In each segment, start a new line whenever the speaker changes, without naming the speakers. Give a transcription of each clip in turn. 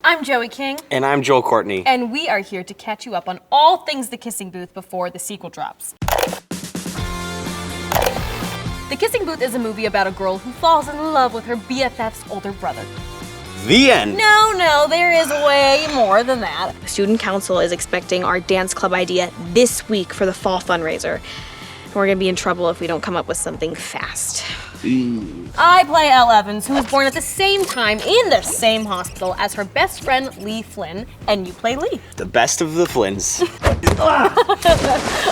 I'm Joey King.
And I'm Joel Courtney.
And we are here to catch you up on all things The Kissing Booth before the sequel drops. The Kissing Booth is a movie about a girl who falls in love with her BFF's older brother.
The end.
No, there is way more than that.
The student council is expecting our dance club idea this week for the fall fundraiser. And we're gonna be in trouble if we don't come up with something fast.
I play Elle Evans, who was born at the same time in the same hospital as her best friend Lee Flynn, and you play Lee.
The best of the Flynns.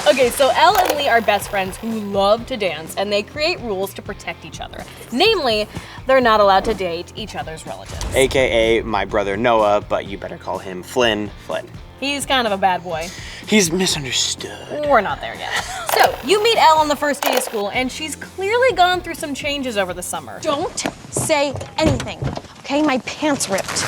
Okay, so Elle and Lee are best friends who love to dance, and they create rules to protect each other. Namely, they're not allowed to date each other's relatives.
AKA my brother Noah, but you better call him Flynn.
He's kind of a bad boy.
He's misunderstood.
We're not there yet. So, you meet Elle on the first day of school, and she's clearly gone through some changes over the summer.
Don't say anything, okay? My pants ripped.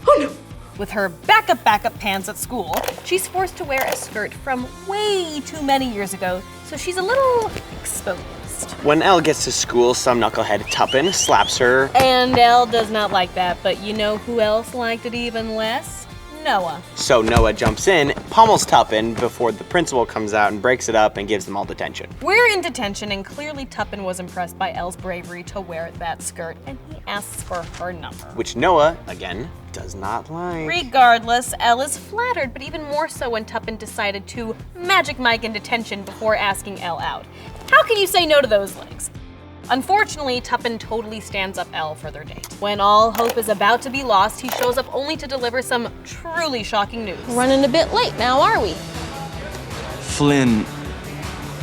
Oh no! With her backup pants at school, she's forced to wear a skirt from way too many years ago, so she's a little exposed.
When Elle gets to school, some knucklehead Tuppen slaps her.
And Elle does not like that, but you know who else liked it even less? Noah.
So Noah jumps in, pummels Tuppen before the principal comes out and breaks it up and gives them all detention.
We're in detention, and clearly Tuppen was impressed by Elle's bravery to wear that skirt, and he asks for her number.
Which Noah, again, does not like.
Regardless, Elle is flattered, but even more so when Tuppen decided to Magic Mike in detention before asking Elle out. How can you say no to those legs? Unfortunately, Tuppen totally stands up Elle for their date. When all hope is about to be lost, he shows up only to deliver some truly shocking news.
Running a bit late now, are we?
Flynn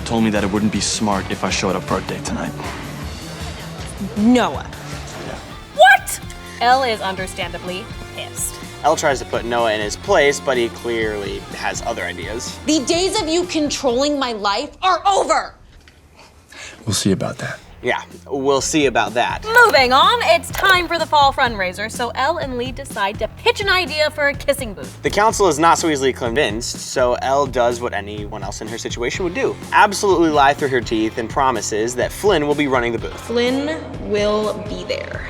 told me that it wouldn't be smart if I showed up for our date tonight.
Noah.
What? Elle is understandably pissed.
Elle tries to put Noah in his place, but he clearly has other ideas.
The days of you controlling my life are over.
We'll see about that.
Yeah, we'll see about that.
Moving on, it's time for the fall fundraiser, so Elle and Lee decide to pitch an idea for a kissing booth.
The council is not so easily convinced, so Elle does what anyone else in her situation would do. Absolutely lie through her teeth and promises that Flynn will be running the booth.
Flynn will be there.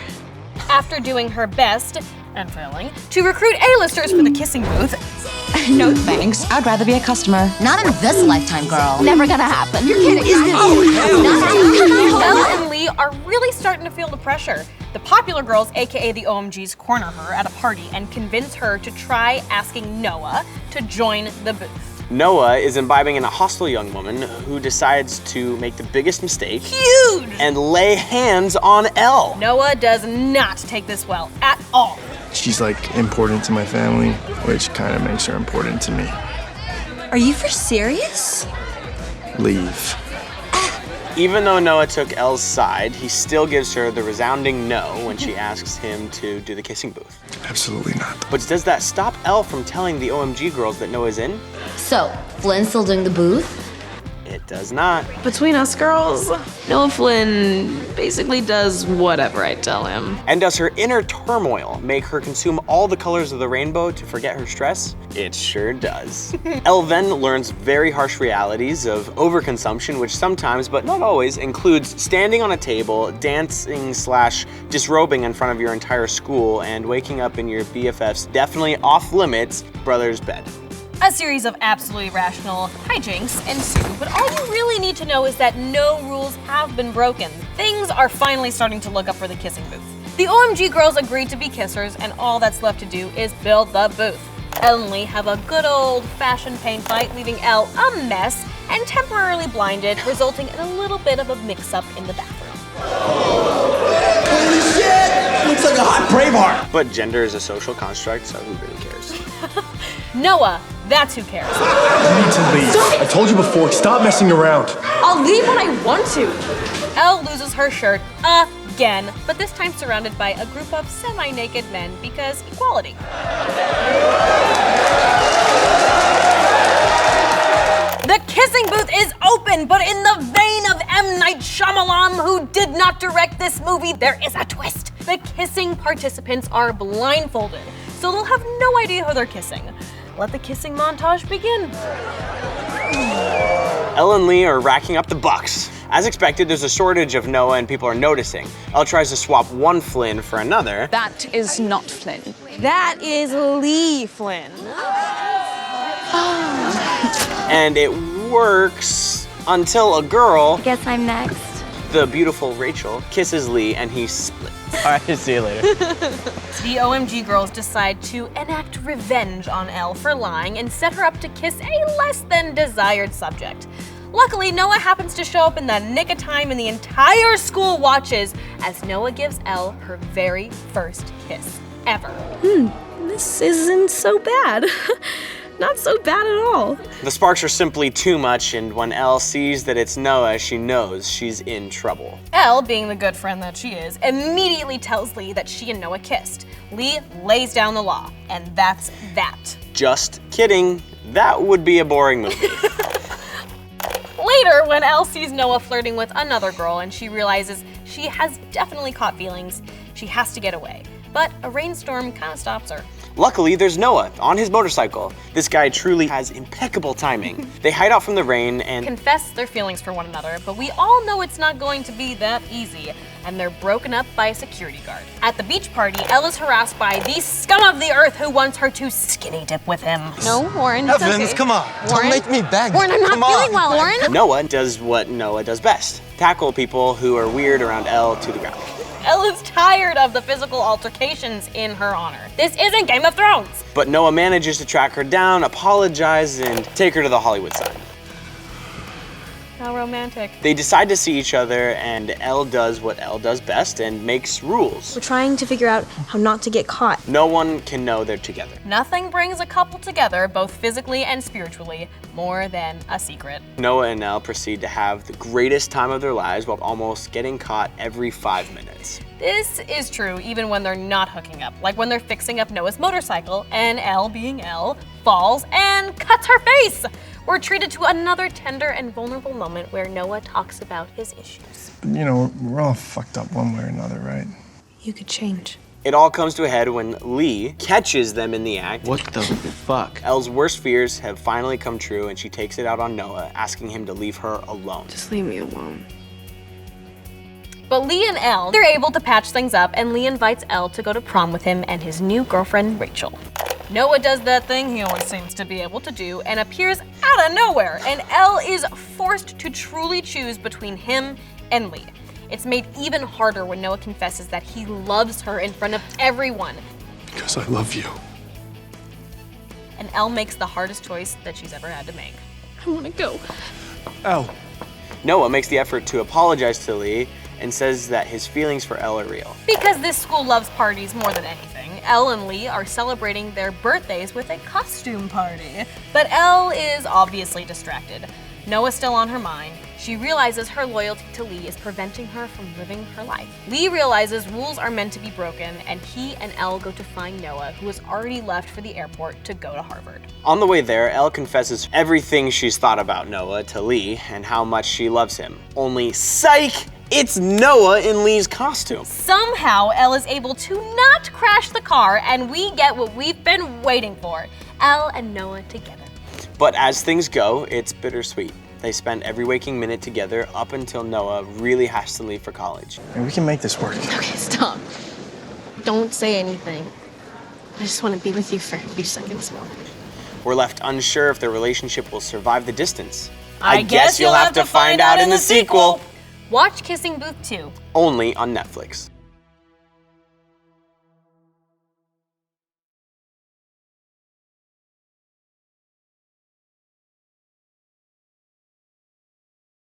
After doing her best, and failing, to recruit A-listers for the kissing booth.
No thanks. I'd rather be a customer.
Not in this lifetime, girl.
Never gonna happen.
You're kidding.
Elle and Lee are really starting to feel the pressure. The popular girls, aka the OMGs, corner her at a party and convince her to try asking Noah to join the booth.
Noah is imbibing in a hostile young woman who decides to make the biggest mistake.
Huge!
And lay hands on Elle.
Noah does not take this well at all.
She's like important to my family, which kind of makes her important to me.
Are you for serious?
Leave.
Even though Noah took Elle's side, he still gives her the resounding no when she asks him to do the kissing booth.
Absolutely not.
But does that stop Elle from telling the OMG girls that Noah's in?
So, Flynn's still doing the booth?
It does not.
Between us girls, Noah Flynn basically does whatever I tell him.
And does her inner turmoil make her consume all the colors of the rainbow to forget her stress? It sure does. Elle then learns very harsh realities of overconsumption, which sometimes, but not always, includes standing on a table, dancing / disrobing in front of your entire school, and waking up in your BFF's definitely off-limits brother's bed.
A series of absolutely irrational hijinks ensue, but all you really need to know is that no rules have been broken. Things are finally starting to look up for the kissing booth. The OMG girls agreed to be kissers, and all that's left to do is build the booth. Elle and Lee have a good old-fashioned paint fight, leaving Elle a mess and temporarily blinded, resulting in a little bit of a mix-up in the bathroom.
Holy shit! Looks like a hot Braveheart.
But gender is a social construct, so who really cares?
Noah, that's who cares.
You need to leave. I told you before, stop messing around.
I'll leave when I want to.
Elle loses her shirt again, but this time surrounded by a group of semi-naked men because equality. The kissing booth is open, but in the vein of M. Night Shyamalan, who did not direct this movie, there is a twist. The kissing participants are blindfolded, so they'll have no idea who they're kissing. Let the kissing montage begin.
Elle and Lee are racking up the bucks. As expected, there's a shortage of Noah and people are noticing. Elle tries to swap one Flynn for another.
That is not Flynn.
That is Lee Flynn.
And it works until a girl,
Guess I'm next.
the beautiful Rachel, kisses Lee and he splits.
All right, see you later.
The OMG girls decide to enact revenge on Elle for lying and set her up to kiss a less than desired subject. Luckily, Noah happens to show up in the nick of time and the entire school watches as Noah gives Elle her very first kiss ever.
This isn't so bad. Not so bad at all.
The sparks are simply too much, and when Elle sees that it's Noah, she knows she's in trouble.
Elle, being the good friend that she is, immediately tells Lee that she and Noah kissed. Lee lays down the law, and that's that.
Just kidding. That would be a boring movie.
Later, when Elle sees Noah flirting with another girl and she realizes she has definitely caught feelings, she has to get away. But a rainstorm kind of stops her.
Luckily, there's Noah on his motorcycle. This guy truly has impeccable timing. They hide out from the rain and
Confess their feelings for one another, but we all know it's not going to be that easy, and they're broken up by a security guard. At the beach party, Elle is harassed by the scum of the earth who wants her to skinny dip with him.
No, Warren, it's
Evans,
okay.
come on.
Warren?
Don't make me beg.
Warren, I'm not
Come on.
feeling well. Warren?
Noah does what Noah does best. Tackle people who are weird around Elle to the ground.
Elle is tired of the physical altercations in her honor. This isn't Game of Thrones.
But Noah manages to track her down, apologize, and take her to the Hollywood sign.
How romantic.
They decide to see each other, and Elle does what Elle does best and makes rules.
We're trying to figure out how not to get caught.
No one can know they're together.
Nothing brings a couple together, both physically and spiritually, more than a secret.
Noah and Elle proceed to have the greatest time of their lives while almost getting caught every 5 minutes.
This is true even when they're not hooking up, like when they're fixing up Noah's motorcycle and Elle, being Elle, falls and cuts her face. We're treated to another tender and vulnerable moment where Noah talks about his issues.
You know, we're all fucked up one way or another, right?
You could change.
It all comes to a head when Lee catches them in the act.
What the fuck?
Elle's worst fears have finally come true and she takes it out on Noah, asking him to leave her alone.
Just leave me alone.
But Lee and Elle, they're able to patch things up, and Lee invites Elle to go to prom with him and his new girlfriend, Rachel. Noah does that thing he always seems to be able to do and appears out of nowhere, and Elle is forced to truly choose between him and Lee. It's made even harder when Noah confesses that he loves her in front of everyone.
Because I love you.
And Elle makes the hardest choice that she's ever had to make.
I want to go.
Elle.
Noah makes the effort to apologize to Lee and says that his feelings for Elle are real.
Because this school loves parties more than anything, Elle and Lee are celebrating their birthdays with a costume party. But Elle is obviously distracted. Noah's still on her mind. She realizes her loyalty to Lee is preventing her from living her life. Lee realizes rules are meant to be broken, and he and Elle go to find Noah, who has already left for the airport to go to Harvard.
On the way there, Elle confesses everything she's thought about Noah to Lee and how much she loves him. Only psych! It's Noah in Lee's costume.
Somehow, Elle is able to not crash the car, and we get what we've been waiting for, Elle and Noah together.
But as things go, it's bittersweet. They spend every waking minute together up until Noah really has to leave for college.
And we can make this work.
Okay, stop. Don't say anything. I just want to be with you for a few seconds more.
We're left unsure if their relationship will survive the distance.
I guess you'll have to find out in the sequel. Watch Kissing Booth 2.
Only on Netflix.